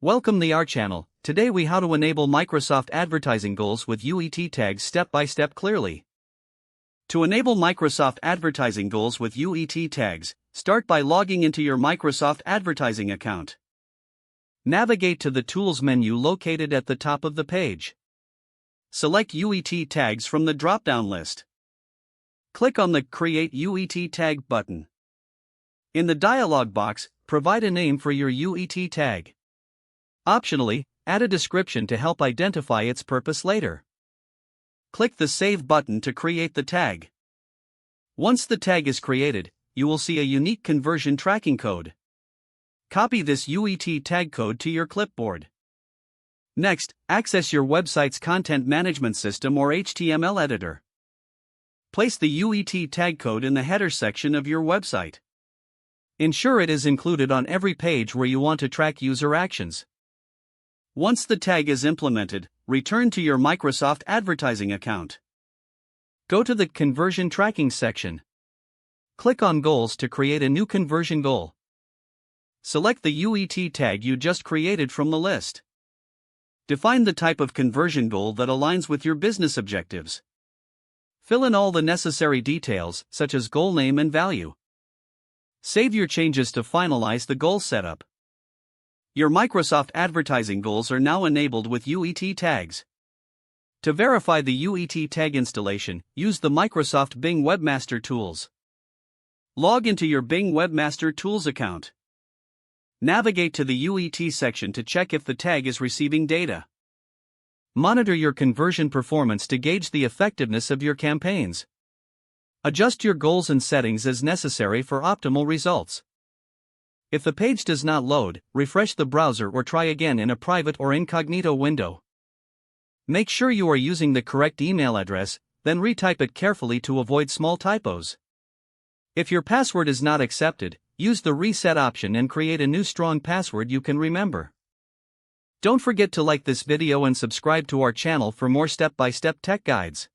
Welcome to our channel. Today we how to enable Microsoft advertising goals with UET tags step by step clearly. To enable Microsoft advertising goals with UET tags, start by logging into your Microsoft advertising account. Navigate to the Tools menu located at the top of the page. Select UET tags from the drop-down list. Click on the Create UET Tag button. In the dialog box, provide a name for your UET tag. Optionally, add a description to help identify its purpose later. Click the Save button to create the tag. Once the tag is created, you will see a unique conversion tracking code. Copy this UET tag code to your clipboard. Next, access your website's content management system or HTML editor. Place the UET tag code in the header section of your website. Ensure it is included on every page where you want to track user actions. Once the tag is implemented, return to your Microsoft advertising account. Go to the Conversion Tracking section. Click on Goals to create a new conversion goal. Select the UET tag you just created from the list. Define the type of conversion goal that aligns with your business objectives. Fill in all the necessary details, such as goal name and value. Save your changes to finalize the goal setup. Your Microsoft advertising goals are now enabled with UET tags. To verify the UET tag installation, use the Microsoft Bing Webmaster Tools. Log into your Bing Webmaster Tools account. Navigate to the UET section to check if the tag is receiving data. Monitor your conversion performance to gauge the effectiveness of your campaigns. Adjust your goals and settings as necessary for optimal results. If the page does not load, refresh the browser or try again in a private or incognito window. Make sure you are using the correct email address, then retype it carefully to avoid small typos. If your password is not accepted, use the reset option and create a new strong password you can remember. Don't forget to like this video and subscribe to our channel for more step-by-step tech guides.